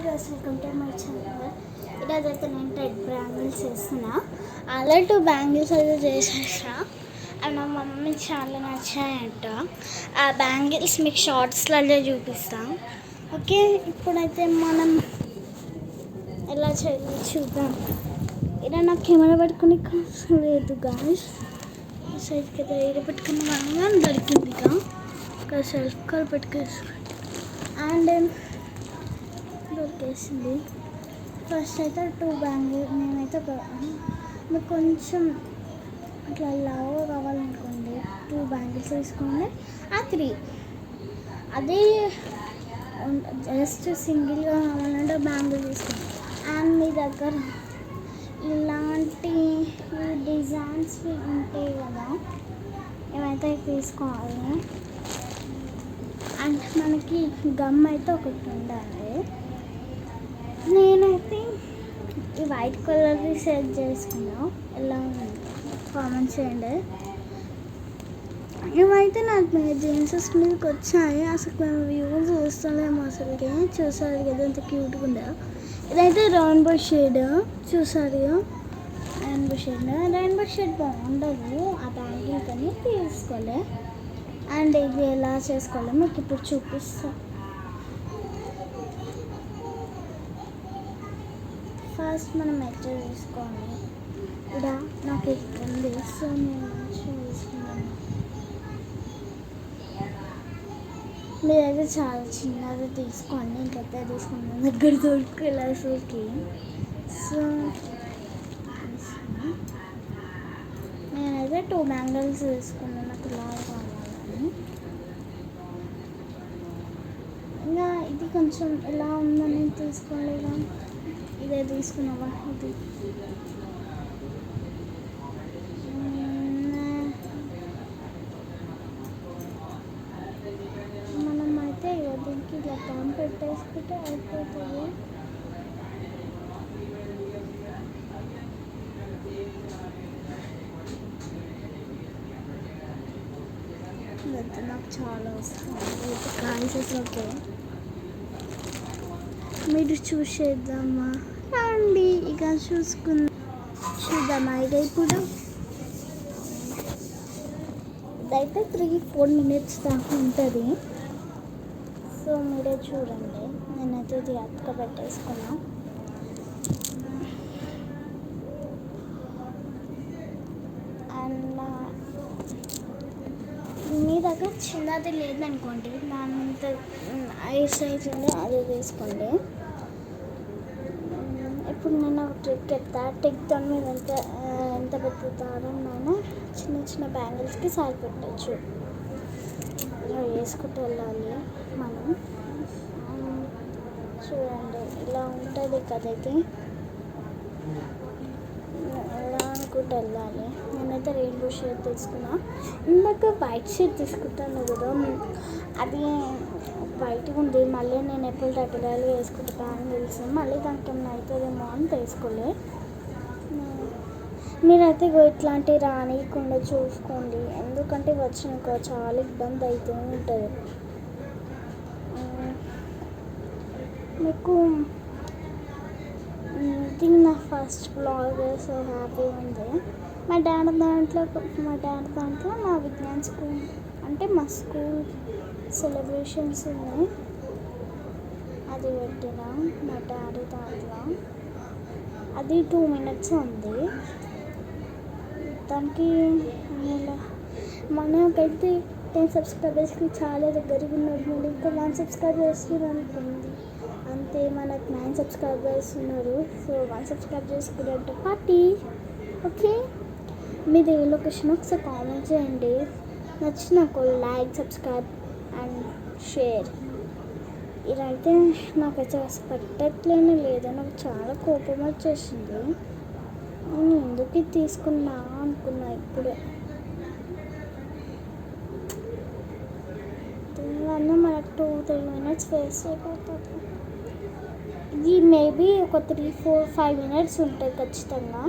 Guys, welcome to my channel. ఈరోజు అయితే నేను రెడ్ బ్యాంగిల్స్ చేస్తున్నా. ఆల్రెడీ 2 బ్యాంగిల్స్ అయితే చేసేసా. అండ్ మా మమ్మీకి చాలా నచ్చాయంట. ఆ బ్యాంగిల్స్ మీకు షార్ట్స్లలో చూపిస్తాం. ఓకే, ఇప్పుడైతే మనం ఎలా చేయాలో చూద్దాం. ఇలా నాకు కెమెరా పెట్టుకుని లేదు గాయస్. సైడ్కి అయితే ఏదో పెట్టుకుని మనం దొరికింది ఇక సెల్ఫ్ కాల్ పెట్టుకేసి అండ్ దొరికేసింది. ఫస్ట్ అయితే 2 బ్యాంగిల్ నేనైతే మీకు కొంచెం అట్లా లావు కావాలనుకోండి 2 బ్యాంగిల్స్ తీసుకోండి. ఆ 3 అదే జస్ట్ సింగిల్గా కావాలంటే బ్యాంగిల్ తీసుకోండి. అండ్ మీ దగ్గర ఇలాంటి డిజైన్స్ ఉంటాయి కదా, ఏమైతే తీసుకోవాలి. అండ్ మనకి గమ్ అయితే ఒకటి ఉండాలి. నేనైతే ఈ వైట్ కలర్ది సెట్ చేసుకున్నా. ఎలా ఉంది కామెంట్ చేయండి. ఇవైతే నాకు జీన్సెస్ మీదకి వచ్చాయి. అసలు మేము వ్యూస్ చూస్తలేము. అసలుకి చూసారు కదా ఎంత క్యూట్గా ఉందా. ఇదైతే రెయిన్బో షేడ్ చూసారు. రెయిన్బో షేడ్ బాగుండదు ఆ బ్యాంగిల్ కానీ తీసుకోలే. అండ్ ఇది ఎలా చేసుకోవాలో మీకు ఇప్పుడు చూపిస్తాను. ఫస్ట్ మనం మెజర్ తీసుకోవాలి. ఇలా నాకు ఇక్కడ ఉంది, సో నేను మంచిగా తీసుకున్నాను. మీరైతే చాలా చిన్నది తీసుకోండి, ఇంకైతే తీసుకున్నాను దగ్గర దొరికేలా అసలుకి. సో నేనైతే 2 బ్యాంగిల్స్ తీసుకున్నాను నాకు ఇలా కావాలని. ఇంకా ఇది కొంచెం ఎలా ఉందని తీసుకోలేదా, ఇదే తీసుకున్నావా. ఇది మనం అయితే దీనికి ఇలా పాన్ పెట్టేసుకుంటే అయిపోతుంది. నాకు చాలా వస్తుంది కాన్సెస్. ఓకే, మీరు చూసేద్దామా రండి. ఇక చూద్దామా. ఇక ఇప్పుడు ఇదైతే 3-4 minutes దాకా ఉంటుంది. సో మీరే చూడండి. నేనైతే ఇది అక్క పెట్టేసుకున్నా. అండ్ మీ దగ్గర చిన్నది లేదనుకోండి, దాంతో 5 సైజ్ ఉంది అది తీసుకోండి. ఇప్పుడు నేను ఒక ట్రిక్ చెప్తా. ట్రిక్తో మీరు ఎంత పెద్ద దారంలో చిన్న చిన్న బ్యాంగిల్స్కి సారి పెట్టచ్చు. వేసుకుంటూ వెళ్ళాలి మనం. చూడండి ఇలా ఉంటుంది కదైతే, ఎలా అనుకుంటూ వెళ్ళాలి. నేనైతే రెయిన్బో షేడ్ తీసుకున్నా. ఇందాక వైట్ షేడ్ తీసుకుంటాను కదా, అది వైట్గా ఉంది. మళ్ళీ నేను ఎప్పుడు రెగ్యులర్గా వేసుకుంటే బ్యాంగిల్స్ మళ్ళీ దానికి ఏమైనా అవుతుందేమో అని తీసుకోలే. మీరైతే ఇట్లాంటివి రానియకుండా చూసుకోండి, ఎందుకంటే వచ్చినాక చాలా ఇబ్బంది అవుతూ ఉంటుంది మీకు. ఇది నా ఫస్ట్ బ్లాగ్, సో హ్యాపీ ఉంది. మా డాడీ దాంట్లో మా విజ్ఞాన్ స్కూల్ అంటే మా స్కూల్ సెలబ్రేషన్స్ ఉన్నాయి, అది పెట్టిన మా డాడీ దాంట్లో. అది 2 minutes ఉంది. దానికి మనకైతే 10 subscribersకి చాలా దగ్గరగా ఉన్నారు. మళ్ళీ ఇంకా 1 subscriber చేస్తున్నారు అనుకుంది అంతే. మనకు 9 subscribers ఉన్నారు. సో 1 subscribe చేసుకున్నట్టు పార్టీ. ఓకే, మీరు ఏ లొకేషన్ ఒకసారి కామెంట్ చేయండి. నచ్చినాకు లైక్, సబ్స్క్రైబ్ అండ్ షేర్. ఇదైతే నాకైతే పెట్టట్లేనే లేదు, నాకు చాలా కోపం వచ్చేసింది. నేను ఎందుకు ఇది తీసుకున్నా అనుకున్నా ఇప్పుడే. దీనివల్ల మనకు 2-3 minutes వేస్ట్ అయిపోతుంది. ఇది మేబీ ఒక 3-4-5 minutes ఉంటుంది ఖచ్చితంగా.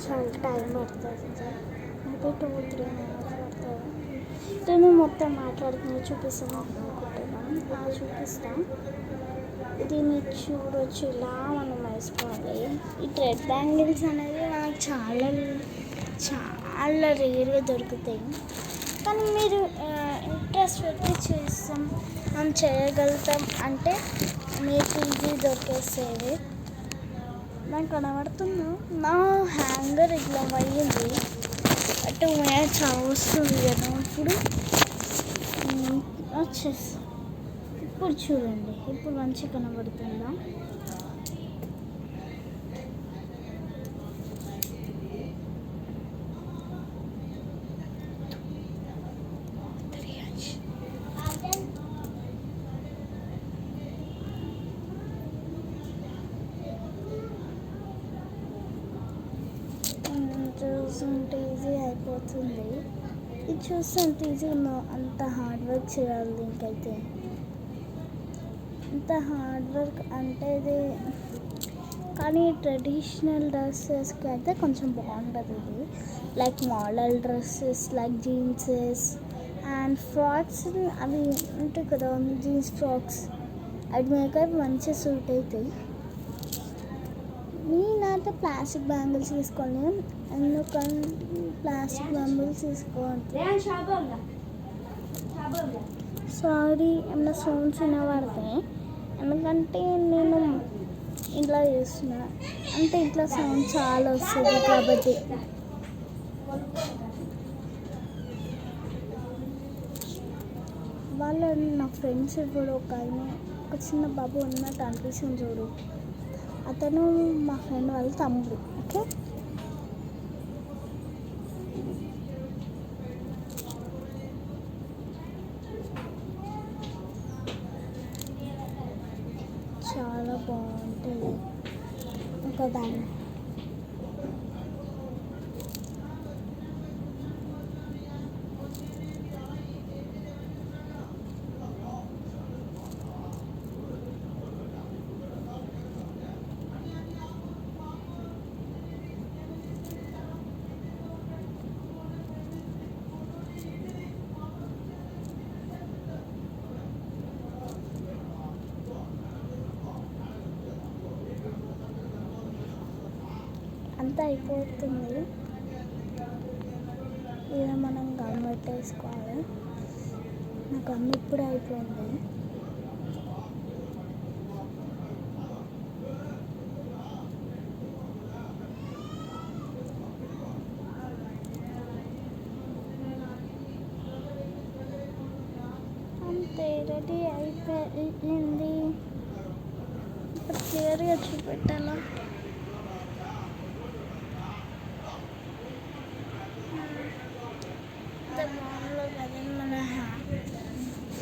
చాలా టైం పడుతుంది, అంటే 2-3 అవర్స్ పడుతుంది. నేను మొత్తం మాట్లాడుకుని చూపిస్తాను అనుకుంటున్నాను, చూపిస్తాను. దీన్ని చూడొచ్చు, ఇలా మనం వేసుకోవాలి. ఈ థ్రెడ్ బ్యాంగిల్స్ అనేది మనకు చాలా రేర్గా దొరుకుతాయి, కానీ మీరు ఇంట్రెస్ట్ పెట్టి చేస్తాం, మనం చేయగలుగుతాం అంటే మీకు ఈజీ దొరికేసేది. నాకు కనబడుతుందా? నా హ్యాంగర్ ఇట్లా అయ్యింది, 2 minutes వస్తుంది కదా. ఇప్పుడు వచ్చేసి ఇప్పుడు చూడండి, ఇప్పుడు మంచిగా కనబడుతుందా? చూస్తుంటే ఈజీ అయిపోతుంది. ఇది చూస్తే అంత ఈజీ ఉందో, అంత హార్డ్ వర్క్ చేయాలి దీనికైతే. అంత హార్డ్ వర్క్ అంటే ఇది, కానీ ట్రెడిషనల్ డ్రెస్సెస్కి అయితే కొంచెం బాగుంటుంది ఇది. Like model dresses, like జీన్సెస్ and frocks అవి ఉంటాయి కదా, జీన్స్ ఫ్రాక్స్, అవి మేకప్ మంచిగా సూట్ అవుతాయి. నేనైతే ప్లాస్టిక్ బ్యాంగిల్స్ తీసుకోవాలి, ఎందుకంటే ప్లాస్టిక్ బ్యాంగిల్స్ తీసుకోవాలి. సారీ ఏమైనా సౌండ్స్ వినబడతాయి, ఎందుకంటే నేను ఇట్లా చేస్తున్నా, అంటే ఇట్లా సౌండ్ చాలా వస్తుంది కాబట్టి. వాళ్ళు నా ఫ్రెండ్స్ ఇప్పుడు ఒక చిన్న బాబు ఉన్నట్టు అనిపిస్తుంది చూడు, అతను మా ఫ్రెండ్ వాళ్ళ తమ్ముడు. ఓకే, చాలా బాగుంటుంది ఒక బ్యాంగ్. అంతా అయిపోతుంది, ఇలా మనం గమ్ పెట్టేసుకోవాలి. నా గమ్ ఇప్పుడే అయిపోయింది. అంతే, రెడీ అయిపోయింది. ఇప్పుడు క్లియర్గా చూపెట్టాలా?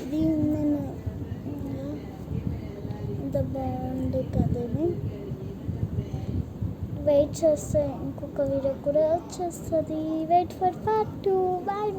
ఇది నేను ఇంత బాగుంది కదండి. వెయిట్ చేస్తే ఇంకొక వీడియో కూడా వచ్చేస్తుంది. Wait for part 2. బాయ్.